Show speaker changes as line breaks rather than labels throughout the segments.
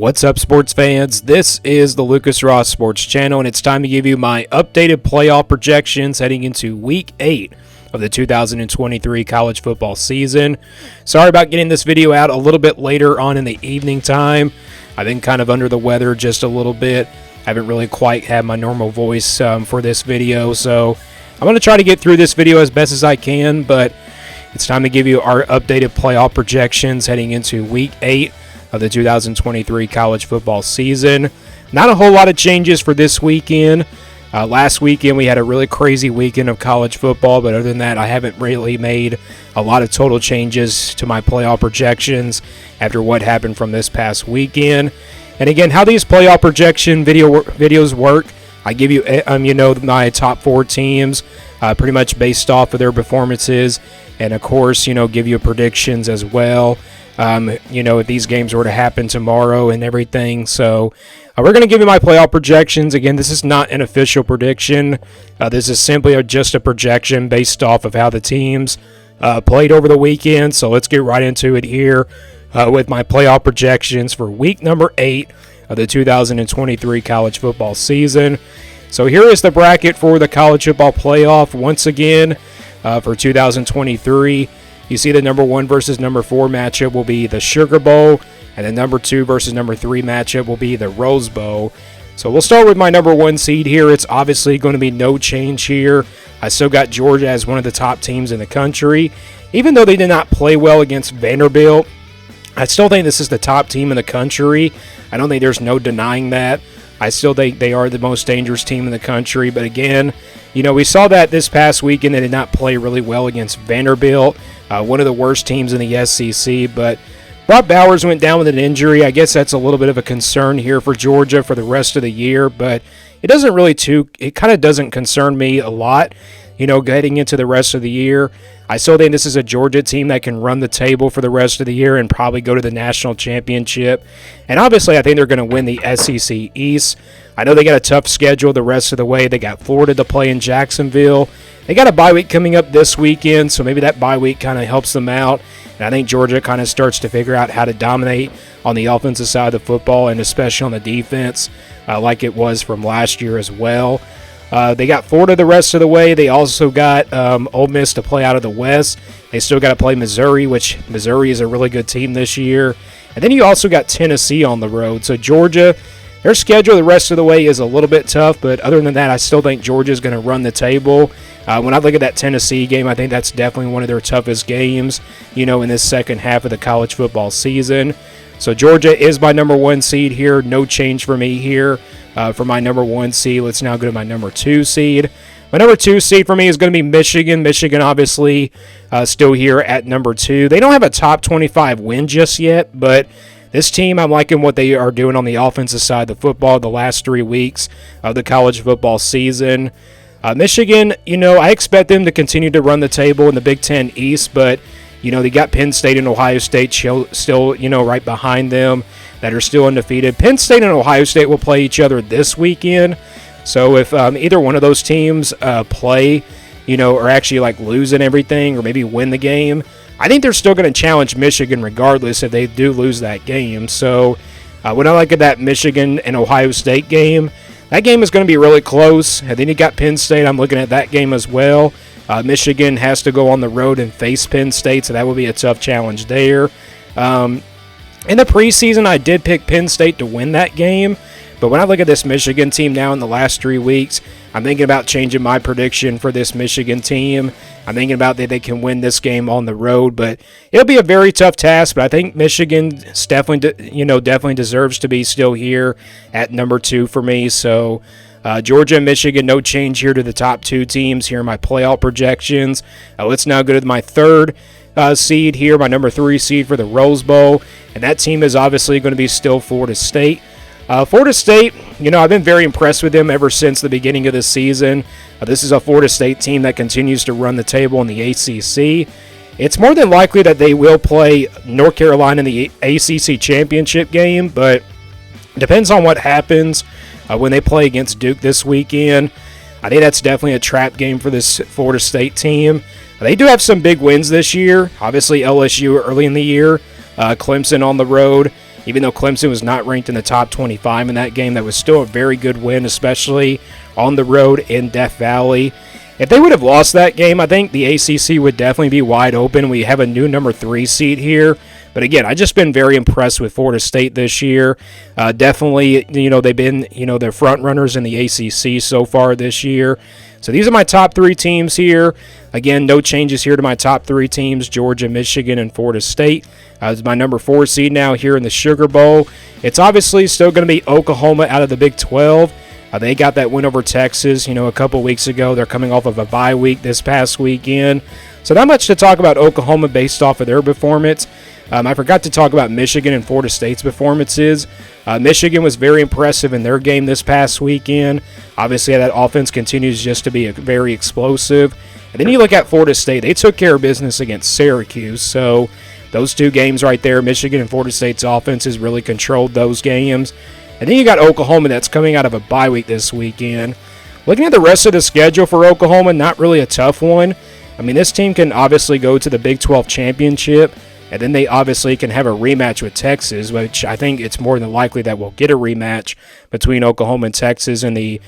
What's up, sports fans? This is the Lucas Ross Sports Channel, and it's time to give you my updated playoff projections heading into Week 8 of the 2023 college football season. Sorry about getting this video out a little bit later on in the evening time. I've been kind of under the weather just a little bit. I haven't really quite had my normal voice for this video, so I'm going to try to get through this video as best as I can, but it's time to give you our updated playoff projections heading into Week 8 of the 2023 college football season. Not a whole lot of changes for this weekend. Last weekend we had a really crazy weekend of college football, but other than that, I haven't really made a lot of total changes to my playoff projections after what happened from this past weekend. And again, how these playoff projection videos work, I give you my top 4 teams pretty much based off of their performances, and of course, give you predictions as well. If these games were to happen tomorrow and everything. So we're going to give you my playoff projections. Again, this is not an official prediction. This is simply just a projection based off of how the teams played over the weekend. So let's get right into it here with my playoff projections for week number 8 of the 2023 college football season. So here is the bracket for the college football playoff once again for 2023. You see the number 1 versus number 4 matchup will be the Sugar Bowl, and the number 2 versus number 3 matchup will be the Rose Bowl. So we'll start with my number 1 seed here. It's obviously going to be no change here. I still got Georgia as one of the top teams in the country. Even though they did not play well against Vanderbilt, I still think this is the top team in the country. I don't think there's no denying that. I still think they are the most dangerous team in the country. But again, we saw that this past weekend. They did not play really well against Vanderbilt, one of the worst teams in the SEC. But Brock Bowers went down with an injury. I guess that's a little bit of a concern here for Georgia for the rest of the year. But it kind of doesn't concern me a lot, getting into the rest of the year. I still think this is a Georgia team that can run the table for the rest of the year and probably go to the national championship. And obviously, I think they're going to win the SEC East. I know they got a tough schedule the rest of the way. They got Florida to play in Jacksonville. They got a bye week coming up this weekend, so maybe that bye week kind of helps them out. And I think Georgia kind of starts to figure out how to dominate on the offensive side of the football and especially on the defense like it was from last year as well. They got Florida the rest of the way. They also got Ole Miss to play out of the West. They still got to play Missouri, which Missouri is a really good team this year. And then you also got Tennessee on the road. So Georgia, their schedule the rest of the way is a little bit tough, but other than that, I still think Georgia is going to run the table. When I look at that Tennessee game, I think that's definitely one of their toughest games, in this second half of the college football season. So Georgia is my number 1 seed here. No change for me here. For my number 1 seed, let's now go to my number 2 seed. My number 2 seed for me is going to be Michigan. Michigan, obviously, still here at number 2. They don't have a top 25 win just yet, but this team, I'm liking what they are doing on the offensive side of the football the last 3 weeks of the college football season. Michigan, I expect them to continue to run the table in the Big Ten East, but they got Penn State and Ohio State still, right behind them that are still undefeated. Penn State and Ohio State will play each other this weekend. So if either one of those teams play, or actually lose and everything, or maybe win the game, I think they're still going to challenge Michigan regardless if they do lose that game. So when I look at that Michigan and Ohio State game, that game is going to be really close. And then you got Penn State. I'm looking at that game as well. Michigan has to go on the road and face Penn State, so that will be a tough challenge there. In the preseason, I did pick Penn State to win that game, but when I look at this Michigan team now in the last 3 weeks, I'm thinking about changing my prediction for this Michigan team. I'm thinking about that they can win this game on the road, but it'll be a very tough task. But I think Michigan definitely deserves to be still here at number 2 for me. So Georgia and Michigan, no change here to the top 2 teams here in my playoff projections. Let's now go to my 3rd seed here, my number 3 seed for the Rose Bowl, and that team is obviously going to be still Florida State. Florida State, I've been very impressed with them ever since the beginning of the season. This is a Florida State team that continues to run the table in the ACC. It's more than likely that they will play North Carolina in the ACC championship game, but it depends on what happens when they play against Duke this weekend. I think that's definitely a trap game for this Florida State team. They do have some big wins this year. Obviously, LSU early in the year, Clemson on the road. Even though Clemson was not ranked in the top 25 in that game, that was still a very good win, especially on the road in Death Valley. If they would have lost that game, I think the ACC would definitely be wide open. We have a new number 3 seed here. But again, I've just been very impressed with Florida State this year. Definitely, they've been, they're front runners in the ACC so far this year. So these are my top 3 teams here. Again, no changes here to my top 3 teams, Georgia, Michigan, and Florida State. It's my number 4 seed now here in the Sugar Bowl. It's obviously still going to be Oklahoma out of the Big 12. They got that win over Texas, a couple weeks ago. They're coming off of a bye week this past weekend. So not much to talk about Oklahoma based off of their performance. I forgot to talk about Michigan and Florida State's performances. Michigan was very impressive in their game this past weekend. Obviously, that offense continues just to be very explosive. And then you look at Florida State. They took care of business against Syracuse. So those 2 games right there, Michigan and Florida State's offenses really controlled those games. And then you got Oklahoma that's coming out of a bye week this weekend. Looking at the rest of the schedule for Oklahoma, not really a tough one. I mean, this team can obviously go to the Big 12 championship, and then they obviously can have a rematch with Texas, which I think it's more than likely that we'll get a rematch between Oklahoma and Texas in the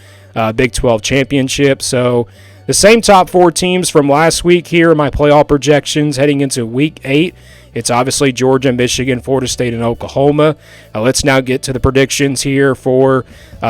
Big 12 championship. So the same top 4 teams from last week here in my playoff projections heading into Week 8. It's obviously Georgia, Michigan, Florida State, and Oklahoma. Let's now get to the predictions here for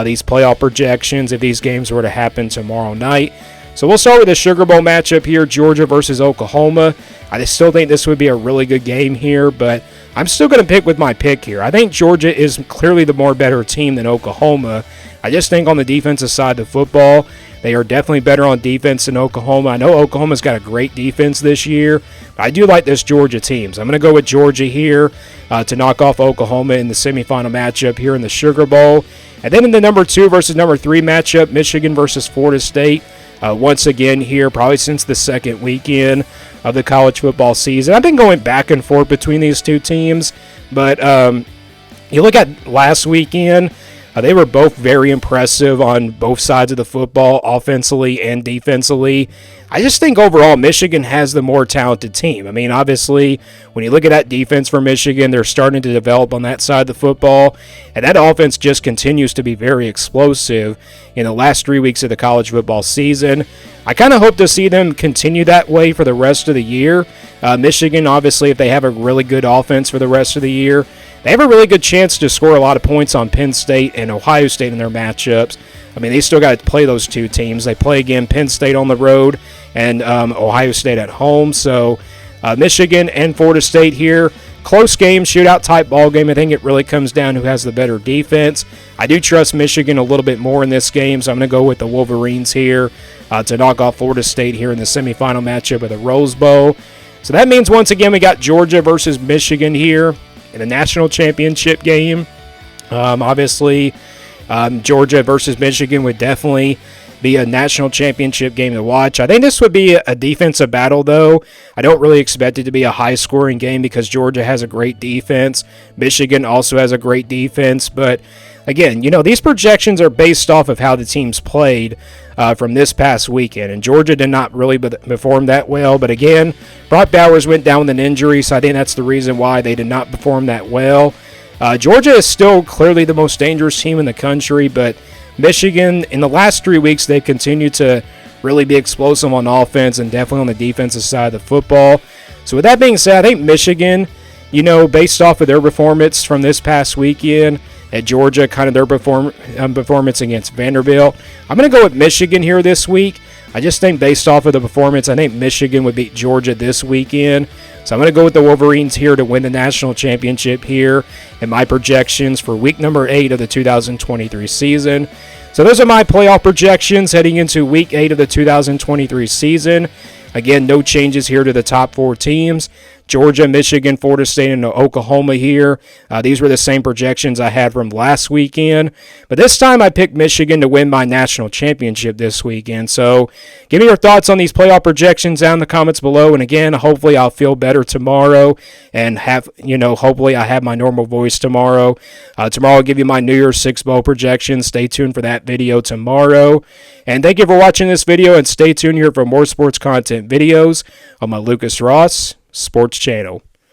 these playoff projections if these games were to happen tomorrow night. So we'll start with the Sugar Bowl matchup here, Georgia versus Oklahoma. I still think this would be a really good game here, but I'm still going to pick with my pick here. I think Georgia is clearly the more better team than Oklahoma. I just think on the defensive side of football, they are definitely better on defense than Oklahoma. I know Oklahoma's got a great defense this year, but I do like this Georgia team. So I'm going to go with Georgia here to knock off Oklahoma in the semifinal matchup here in the Sugar Bowl. And then in the number 2 versus number 3 matchup, Michigan versus Florida State. Once again here, probably since the second weekend of the college football season. I've been going back and forth between these 2 teams, but you look at last weekend, they were both very impressive on both sides of the football, offensively and defensively. I just think overall Michigan has the more talented team. I mean, obviously, when you look at that defense for Michigan, they're starting to develop on that side of the football, and that offense just continues to be very explosive in the last 3 weeks of the college football season. I kind of hope to see them continue that way for the rest of the year. Michigan, obviously, if they have a really good offense for the rest of the year, they have a really good chance to score a lot of points on Penn State and Ohio State in their matchups. I mean, they still got to play those 2 teams. They play again Penn State on the road and Ohio State at home. So Michigan and Florida State here. Close game, shootout type ball game. I think it really comes down to who has the better defense. I do trust Michigan a little bit more in this game, so I'm going to go with the Wolverines here to knock off Florida State here in the semifinal matchup of the Rose Bowl. So that means once again we got Georgia versus Michigan here in the national championship game. Obviously, Georgia versus Michigan would definitely be a national championship game to watch. I think this would be a defensive battle, though. I don't really expect it to be a high-scoring game because Georgia has a great defense. Michigan also has a great defense. But, again, these projections are based off of how the teams played from this past weekend. And Georgia did not really perform that well. But, again, Brock Bowers went down with an injury, so I think that's the reason why they did not perform that well. Georgia is still clearly the most dangerous team in the country, but Michigan, in the last 3 weeks, they've continued to really be explosive on offense and definitely on the defensive side of the football. So with that being said, I think Michigan, based off of their performance from this past weekend at Georgia, kind of their performance against Vanderbilt, I'm going to go with Michigan here this week. I just think based off of the performance, I think Michigan would beat Georgia this weekend. So I'm going to go with the Wolverines here to win the national championship here in my projections for week number 8 of the 2023 season. So those are my playoff projections heading into week 8 of the 2023 season. Again, no changes here to the top 4 teams. Georgia, Michigan, Florida State, and Oklahoma here. These were the same projections I had from last weekend. But this time I picked Michigan to win my national championship this weekend. So give me your thoughts on these playoff projections down in the comments below. And again, hopefully I'll feel better tomorrow and hopefully I have my normal voice tomorrow. Tomorrow I'll give you my New Year's Six Bowl projections. Stay tuned for that video tomorrow. And thank you for watching this video, and stay tuned here for more sports content videos on my Lucas Ross Sports Channel.